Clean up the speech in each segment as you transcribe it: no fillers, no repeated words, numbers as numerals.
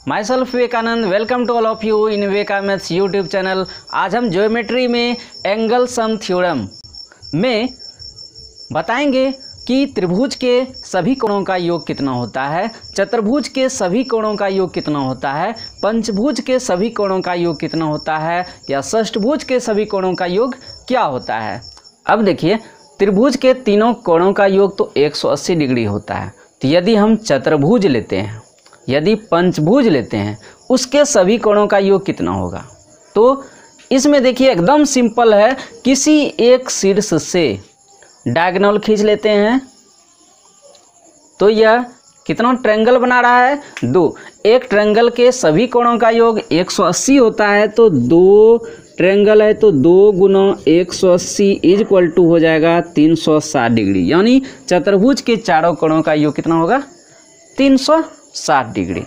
My self Vivekanand, welcome to all of you in Viveka maths YouTube channel. आज हम geometry में angle sum theorem में बताएंगे कि त्रिभुज के सभी कोणों का योग कितना होता है, चतुर्भुज के सभी कोणों का योग कितना होता है, पंचभुज के सभी कोणों का योग कितना होता है या षष्ठभुज के सभी कोणों का योग क्या होता है। अब देखिए, त्रिभुज के तीनों कोणों का योग तो 180 डिग्री होता है। तो यदि हम चतुर्भुज लेते हैं, यदि पंचभुज लेते हैं, उसके सभी कोणों का योग कितना होगा। तो इसमें देखिए एकदम सिंपल है, किसी एक शीर्ष से डायगोनल खींच लेते हैं तो यह कितना ट्रायंगल बना रहा है, 2। एक ट्रायंगल के सभी कोणों का योग 180 होता है, तो 2 ट्रायंगल है तो 2 गुना 180 इज इक्वल टू हो जाएगा 360 डिग्री। यानी चतुर्भुज के चारों कोणों का योग कितना होगा, 360 डिग्री।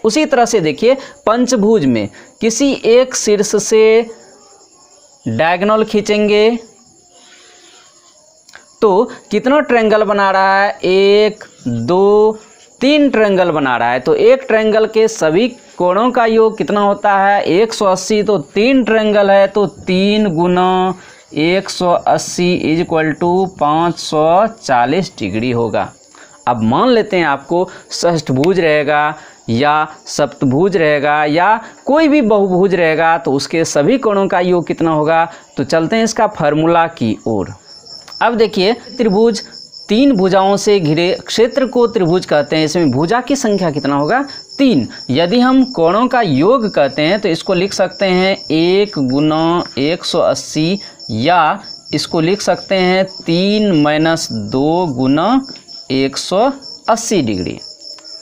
उसी तरह से देखिए, पंचभुज में किसी एक शीर्ष से डायगोनल खींचेंगे तो कितना ट्रायंगल बना रहा है, 1 2 3 ट्रायंगल बना रहा है। तो एक ट्रायंगल के सभी कोणों का योग कितना होता है, 180। तो 3 ट्रायंगल है तो 3 गुना 180 इज इक्वल टू 540 डिग्री होगा। अब मान लेते हैं आपको षष्ठभुज रहेगा या सप्तभुज रहेगा या कोई भी बहुभुज रहेगा तो उसके सभी कोणों का योग कितना होगा। तो चलते हैं इसका फार्मूला की ओर। अब देखिए, त्रिभुज 3 भुजाओं से घिरे क्षेत्र को त्रिभुज कहते हैं। इसमें भुजा की संख्या कितना होगा, 3। यदि हम कोणों का योग कहते हैं तो इसको लिख सकते हैं 1 गुना 180 या इसको लिख सकते हैं 3 माइनस 2 गुना 180 डिग्री।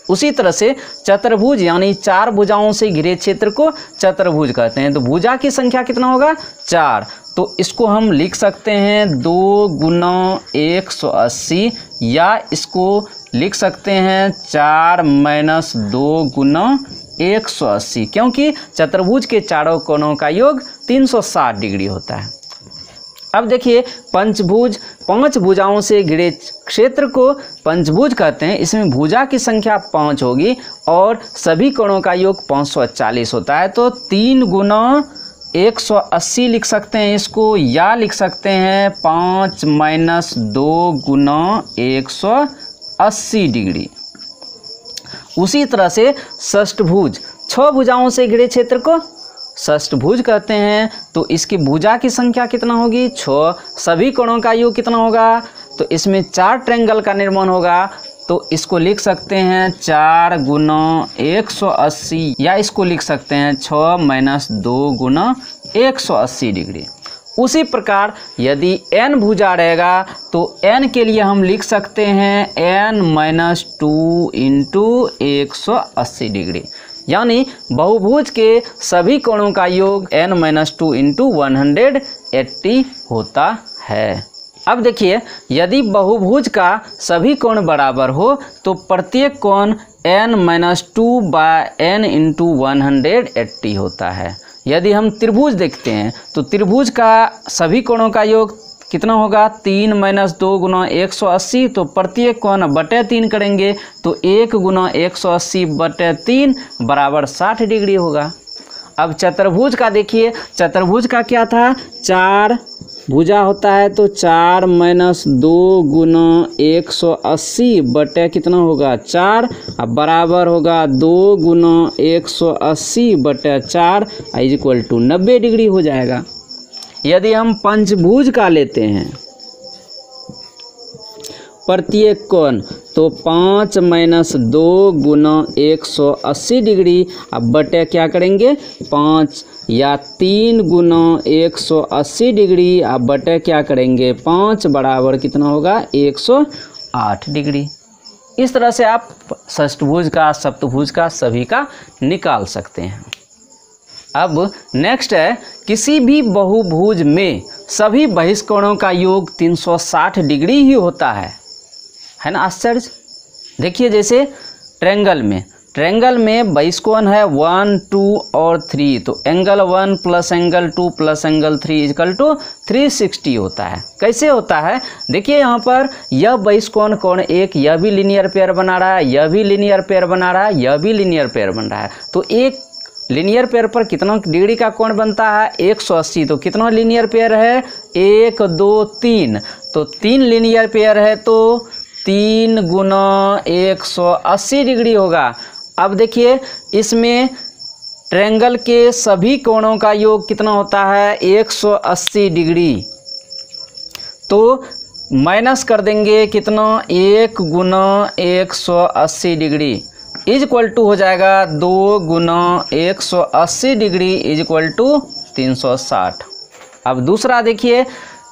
उसी तरह से चतुर्भुज यानी 4 भुजाओं से घिरे क्षेत्र को चतुर्भुज कहते हैं। तो भुजा की संख्या कितना होगा, 4। तो इसको हम लिख सकते हैं 2 गुना 180 या इसको लिख सकते हैं 4 माइनस 2 गुना 180, क्योंकि चतुर्भुज के चारों कोणों का योग 360 डिग्री होता है। अब देखिए, पंचभुज 5 भुजाओं से घिरे क्षेत्र को पंचभुज कहते हैं। इसमें भुजा की संख्या 5 होगी और सभी कोणों का योग 540 होता है। तो 3 गुना 180 लिख सकते हैं इसको, या लिख सकते हैं 5 माइनस 2 गुना 180 डिग्री। उसी तरह से षष्ठभुज 6 भुजाओं से घिरे क्षेत्र को षष्ठभुज कहते हैं। तो इसकी भुजा की संख्या कितना होगी, 6। सभी कोणों का योग कितना होगा, तो इसमें 4 ट्रायंगल का निर्माण होगा। तो इसको लिख सकते हैं 4 गुना 180 या इसको लिख सकते हैं 6 माइनस 2 गुना 180 डिग्री। उसी प्रकार यदि n भुजा रहेगा तो n के लिए हम लिख सकते हैं n माइनस 2 इंटू 180 डिग्री। यानी बहुभुज के सभी कोणों का योग n माइनस 2 इंटू 180 होता है। अब देखिए, यदि बहुभुज का सभी कोण बराबर हो तो प्रत्येक कोण n minus 2 by n into 180 होता है। यदि हम त्रिभुज देखते हैं तो त्रिभुज का सभी कोणों का योग कितना होगा, 3 माइनस 2 गुना 180। तो प्रत्येक कोण बटे 3 करेंगे तो 1 गुना 180 बटे 3 बराबर 60 डिग्री होगा। अब चतुर्भुज का देखिए, चतुर्भुज का क्या था, 4 भुजा होता है तो 4 माइनस 2 गुना 180 बटे कितना होगा, 4। अब बराबर होगा 2 गुना 180 बटे 4 इज इक्वल टू 90 डिग्री हो जाएगा। यदि हम पंचभुज का लेते हैं प्रत्येक कोण तो 5 माइनस 2 गुना 180 डिग्री। अब बटे क्या करेंगे, 5 या 3 गुना 180 डिग्री। अब बटे क्या करेंगे, 5 बराबर कितना होगा, 108 डिग्री। इस तरह से आप षष्ठभुज का, सप्तभुज का सभी का निकाल सकते हैं। अब नेक्स्ट है, किसी भी बहुभुज में सभी बहिष्कोणों का योग 360 डिग्री ही होता है ना। आश्चर्य, देखिए जैसे ट्रायंगल में ट्रायंगल में बेस कोण है 1, 2 और 3, तो angle 1 plus angle 2 plus angle 3 equal to 360 होता है। कैसे होता है देखिए, यहाँ पर यह बेस कोण कोण एक, यह भी लीनियर पेयर बना रहा है, यह भी लीनियर पेयर बना रहा है, यह भी लीनियर पेयर बन रहा है। तो एक लीनियर पेयर पर कितना डिग्री का कोण बनता है 180। तो कितना लीनियर पेयर है 1, 2, 3, तो 3 लीनियर पेयर है तो 3 गुना 180 डिग्री होगा। अब देखिए इसमें ट्रायंगल के सभी कोणों का योग कितना होता है 180 डिग्री, तो माइनस कर देंगे कितना 1 गुना 180 डिग्री इज इक्वल टू हो जाएगा 2 गुना 180 डिग्री इज इक्वल टू 360। अब दूसरा देखिए,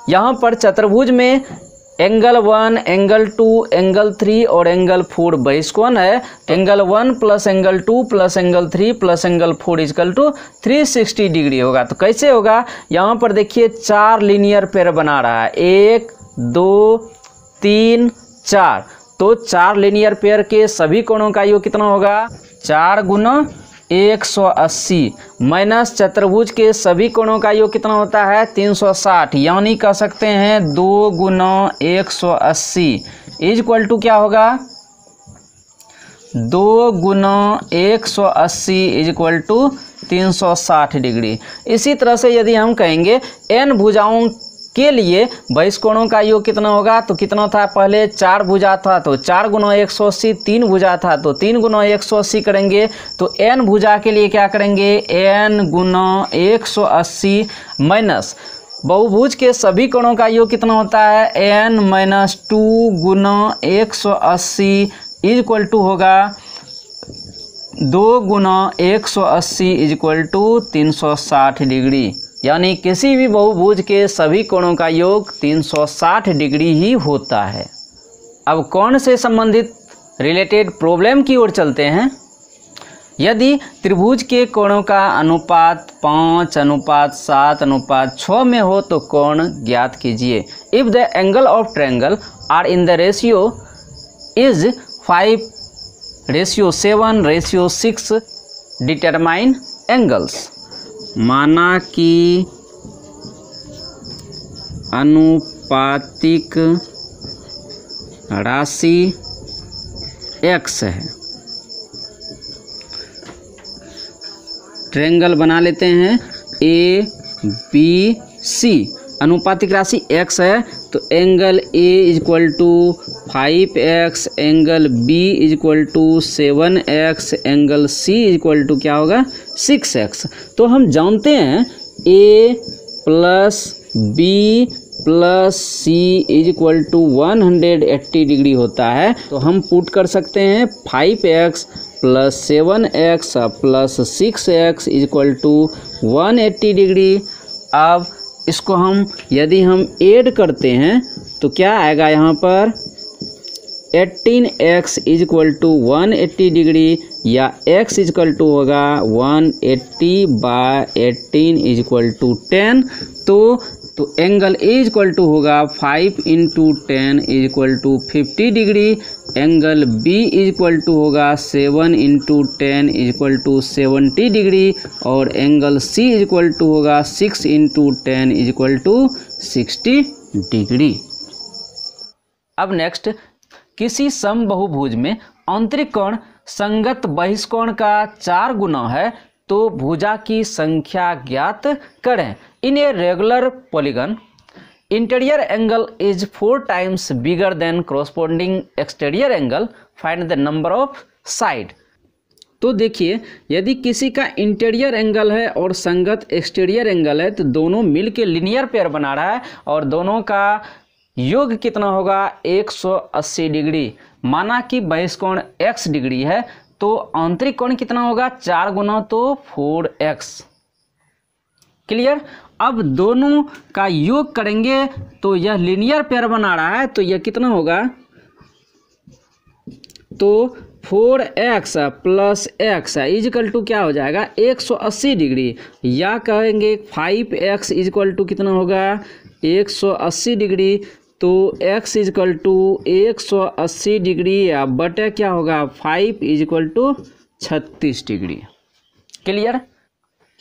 यहाँ पर चतुर्भुज में एंगल 1, एंगल 2, एंगल 3 और एंगल 4 बेस कोण है। Angle 1 plus angle 2 plus angle 3 plus angle 4 equal to 360 degree होगा। तो कैसे होगा, यहाँ पर देखिए 4 लीनियर पेयर बना रहा है, 1, 2, 3, 4, तो 4 लीनियर पेयर के सभी कोणों का योग कितना होगा 4 गुना 180 माइनस चतुर्भुज के सभी कोणों का योग कितना होता है 360, यानी कह सकते हैं 2 गुना 180 इज इक्वल टू क्या होगा 2 गुना 180 इज इक्वल टू 360 डिग्री। इसी तरह से यदि हम कहेंगे n भुजाओं के लिए बेस कोणों का योग कितना होगा, तो कितना था पहले 4 भुजा था तो 4 गुना 180, 3 भुजा था तो 3 गुना 180 करेंगे। तो n भुजा के लिए क्या करेंगे n गुना 180 माइनस बहुभुज के सभी कोणों का योग कितना होता है n माइनस 2 गुना 180 इज इक्वल टू होगा 2 गुना 180 इज इक्वल टू 360 डिग्री, यानी किसी भी बहुभुज के सभी कोणों का योग 360 डिग्री ही होता है। अब कोण से संबंधित रिलेटेड प्रॉब्लम की ओर चलते हैं। यदि त्रिभुज के कोणों का अनुपात 5:7:6 में हो तो कोण ज्ञात कीजिए। If the angle of triangle are in the ratio is 5:7:6 determine angles. माना कि अनुपातिक राशि x है, ट्रायंगल बना लेते हैं ABC, अनुपातिक राशि x है तो angle A is equal to 5x, angle B is equal to 7x, angle C is equal to क्या होगा 6x। तो हम जानते हैं A plus B plus C is equal to 180 degree होता है। तो हम पुट कर सकते हैं 5x plus 7x plus 6x is equal to 180 degree. अब इसको हम यदि हम ऐड करते हैं तो क्या आएगा यहाँ पर 18x is equal to 180 degree, या x इज इक्वल टू होगा 180/18 इज इक्वल टू 10। तो angle A is equal to होगा 5 × 10 is equal to 50 degree, angle B is equal to होगा 7 × 10 इज इक्वल टू 70 डिग्री, और angle C is equal to होगा 6 × 10 is equal to 60 degree. अब next, किसी समबहुभुज में आंतरिक कोण संगत बहिष्कोण का 4 गुना है तो भुजा की संख्या ज्ञात करें। In a regular polygon interior angle is 4 times bigger than corresponding exterior angle, find the number of side. तो देखिए यदि किसी का इंटीरियर एंगल है और संगत एक्सटीरियर एंगल है तो दोनों मिलके लीनियर पेयर बना रहा है और दोनों का योग कितना होगा 180 डिग्री। माना कि बहिष्कोण x डिग्री है तो आंतरिक कोण कितना होगा 4 गुना तो 4x। क्लियर। अब दोनों का योग करेंगे तो यह लीनियर पेयर बना रहा है तो यह कितना होगा, तो 4x plus x is equal to क्या हो जाएगा 180 डिग्री, या कहेंगे 5x इज इक्वल टू कितना होगा 180 डिग्री। तो x is equal to 180 degree या बटे क्या होगा 5 is equal to 36 degree. Clear?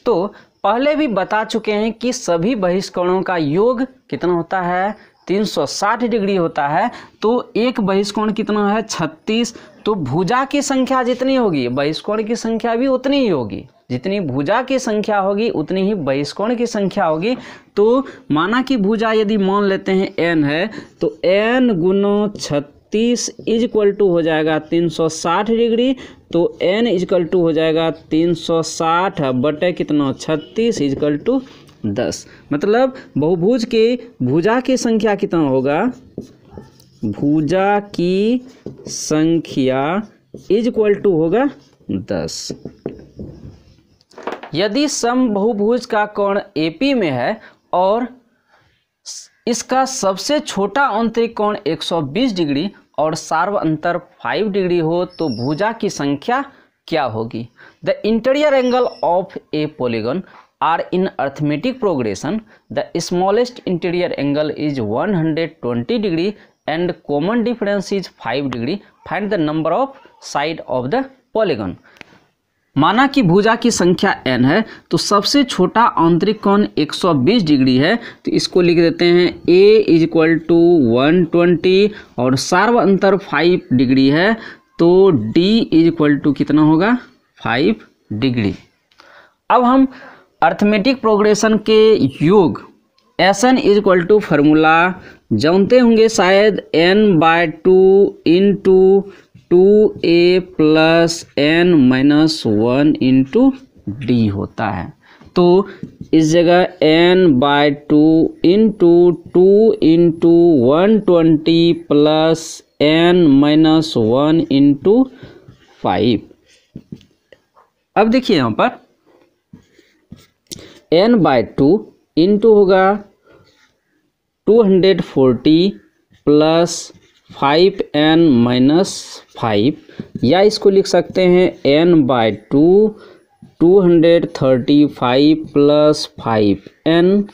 तो पहले भी बता चुके हैं कि सभी बहिष्कोणों का योग कितना होता है, 360 डिग्री होता है। तो एक बहिष्कोण कितना है, 36। तो भुजा की संख्या जितनी होगी बहिष्कोण की संख्या भी उतनी ही होगी, जितनी भुजा की संख्या होगी उतनी ही बहिष्कोण की संख्या होगी। तो माना कि भुजा यदि मान लेते हैं n है, तो n गुना 36 इज इक्वल टू हो जाएगा 360 डिग्री। तो n इज इक्वल टू हो जाएगा 360 बटे कितना 36 इज इक्वल टू 10। मतलब बहुभुज के भुजा की संख्या कितना होगा, भुजा की संख्या इज इक्वल टू होगा 10। यदि सम बहुभुज का कोण AP में है और इसका सबसे छोटा आंतरिक कोण 120 डिग्री और सार्व अंतर 5 डिग्री हो तो भुजा की संख्या क्या होगी? The interior angle of a polygon are in arithmetic progression. The smallest interior angle is 120 degree and common difference is 5 degree. Find the number of side of the polygon. माना कि भुजा की संख्या n है, तो सबसे छोटा आंतरिक कोण 120 डिग्री है, तो इसको लिख देते हैं a इज इक्वल टू 120 और सार्व अंतर 5 डिग्री है, तो d इज इक्वल टू कितना होगा 5 डिग्री। अब हम अर्थमेटिक प्रोग्रेशन के योग Sn is equal to formula जानते होंगे शायद, n/2 into 2a plus n-1 into D होता है। तो इस जगह n/2 into 2 into 120 plus n-1 into 5। अब देखिए यहाँ पर n/2 इंटू होगा 240 प्लस 5n-5, या इसको लिख सकते हैं n/2 235 प्लस 5n,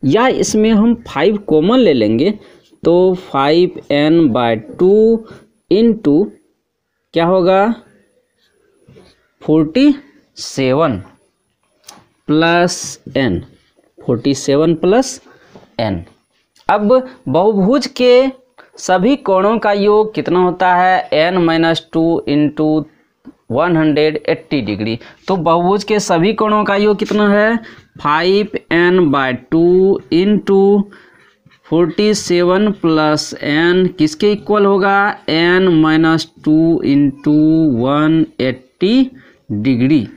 या इसमें हम 5 कॉमन ले लेंगे तो 5n/2 इंटू क्या होगा 47 प्लस n, 47 प्लस n। अब बहुभुज के सभी कोणों का योग कितना होता है, n-2 इंटू 180 डिग्री। तो बहुभुज के सभी कोणों का योग कितना है 5n/2 इंटू 47 प्लस n किसके इक्वल होगा n-2 इंटू 180 डिग्री।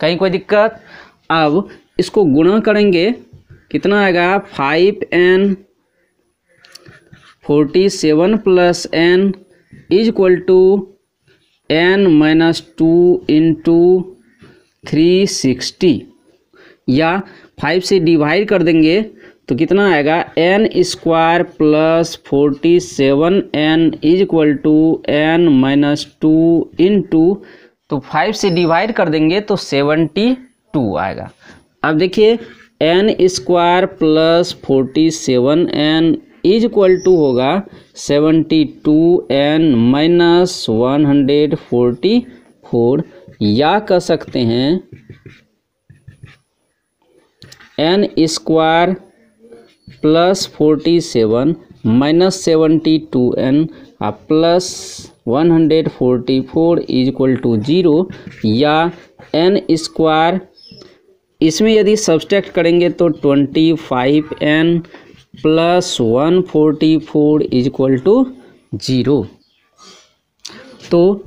कहीं कोई दिक्कत? अब इसको गुणा करेंगे कितना आएगा 5n 47 plus n is equal to n-2 into 360, या 5 से डिवाइड कर देंगे तो कितना आएगा n² plus 47n is equal to n-2 into, तो 5 से डिवाइड कर देंगे तो 72 आएगा। अब देखिए n² plus 47n is equal to होगा 72n-144, या कह सकते हैं n² plus 47 minus 72n plus 144 is equal to 0, या n² इसमें यदि सब्सट्रैक्ट करेंगे तो 25n plus 144 is equal to 0। तो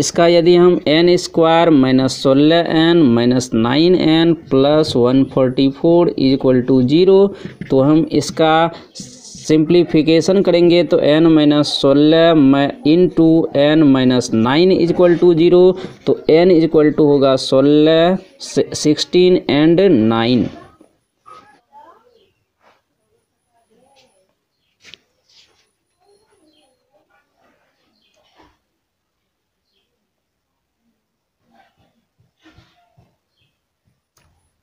इसका यदि हम n² minus 16n minus 9n plus 144 is equal to 0, तो हम इसका सिंप्लीफिकेशन करेंगे तो n-16 into n-9 is equal to 0, तो n इज इक्वल टू होगा 16 16 एंड 9।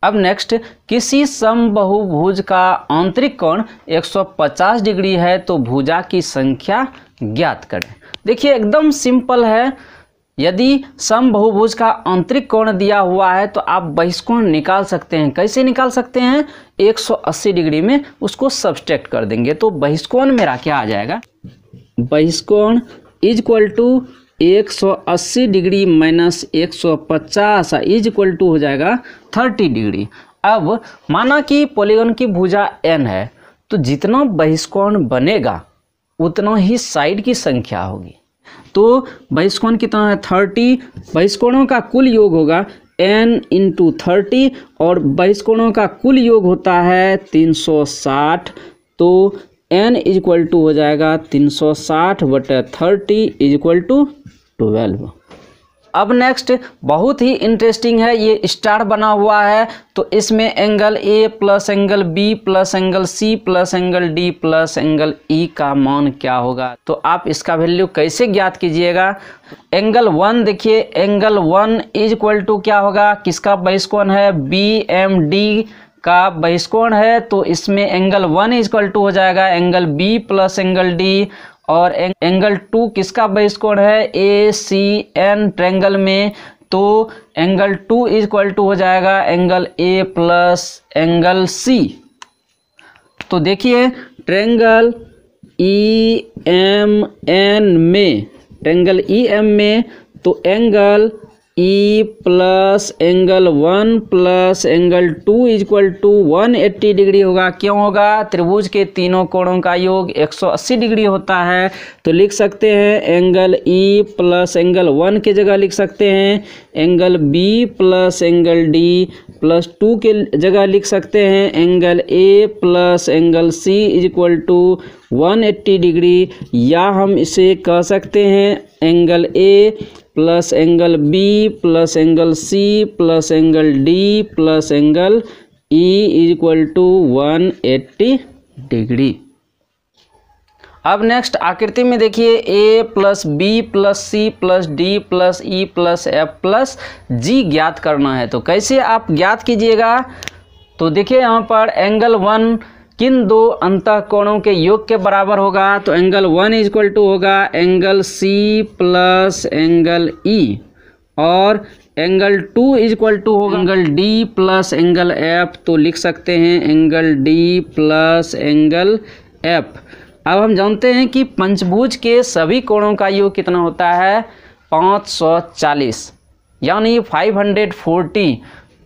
अब नेक्स्ट, किसी समबहुभुज का आंतरिक कोण 150 डिग्री है तो भुजा की संख्या ज्ञात करें। देखिए एकदम सिंपल है, यदि समबहुभुज का आंतरिक कोण दिया हुआ है तो आप बहिष्कोण निकाल सकते हैं। कैसे निकाल सकते हैं? 180 डिग्री में उसको सब्सट्रैक्ट कर देंगे। तो बहिष्कोण मेरा क्या आ जाएगा? बहिष्कोण is equal to 180 degree minus 150 is equal to हो जाएगा 30 डिग्री। अब माना कि पॉलीगन की भुजा n है, तो जितना बहिष्कोण बनेगा उतना ही साइड की संख्या होगी। तो बहिष्कोण कितना है? 30। बहिष्कोणों का कुल योग होगा n इंटू 30 और बहिष्कोणों का कुल योग होता है 360। तो n इज इक्वल टू हो जाएगा 360 बटे 30 इज इक्वल टू 12। अब नेक्स्ट बहुत ही इंटरेस्टिंग है, ये स्टार बना हुआ है। तो इसमें angle A plus angle B plus angle C plus angle D plus angle E का मान क्या होगा? तो आप इसका वैल्यू कैसे ज्ञात कीजिएगा? एंगल 1 देखिए, एंगल 1 इज इक्वल टू क्या होगा? किसका बहिष्कोण है? BMD का बहिष्कोण है। तो इसमें एंगल 1 इज इक्वल टू हो जाएगा angle B plus angle D। और एंगल 2 किसका बहिष्कोण है? ACN ट्रायंगल में। तो एंगल 2 इज इक्वल टू हो जाएगा angle A plus angle C। तो देखिए ट्रायंगल EMN में, ट्रायंगल EM में तो angle E plus angle 1 plus angle 2 is equal to 180 degree होगा। क्यों होगा? त्रिभुज के तीनों कोणों का योग 180 डिग्री होता है। तो लिख सकते हैं एंगल E प्लस एंगल 1 की जगह लिख सकते हैं angle B plus angle D plus 2 के जगह लिख सकते हैं angle A plus angle C is equal to 180 degree. या हम इसे कह सकते हैं angle A plus angle B plus angle C plus angle D plus angle E is equal to 180 degree. अब नेक्स्ट आकृति में देखिए A plus B plus C plus D plus E plus F plus G ज्ञात करना है। तो कैसे आप ज्ञात कीजिएगा? तो देखिए यहाँ पर एंगल 1 किन दो अंतःकोणों के योग के बराबर होगा? तो एंगल 1 इज इक्वल टू होगा angle C plus angle E और एंगल 2 इज इक्वल टू होगा angle D plus angle F। तो लिख सकते हैं angle D plus angle F। अब हम जानते हैं कि पंचभुज के सभी कोणों का योग कितना होता है? 540 यानी 540।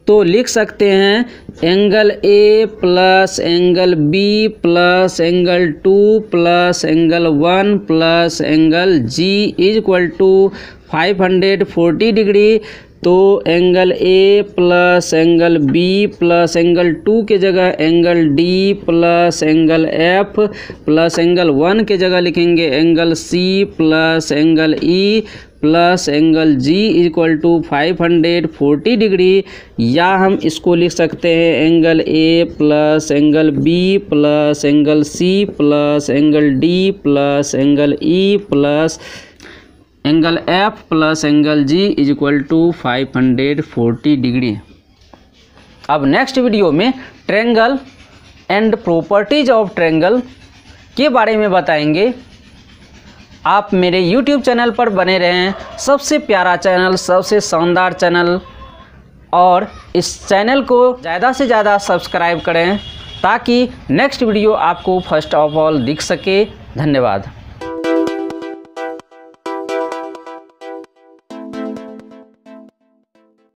तो लिख सकते हैं angle A plus angle B plus angle 2 plus angle 1 plus angle G is equal to 540 degree. तो angle A plus angle B plus angle 2 के जगह angle D plus angle F plus angle 1 के जगह लिखेंगे angle C plus angle E plus angle G is equal to 540 degree. या हम इसको लिख सकते हैं angle A plus angle B plus angle C plus angle D plus angle E plus angle F plus angle G is equal to 540 degree. अब next video में triangle and properties of triangle के बारे में बताएंगे। आप मेरे YouTube channel पर बने रहें। सबसे प्यारा चैनल, सबसे शानदार चैनल, और इस चैनल को ज़्यादा से ज़्यादा सब्सक्राइब करें ताकि नेक्स्ट वीडियो आपको फर्स्ट ऑफ ऑल दिख सके। धन्यवाद।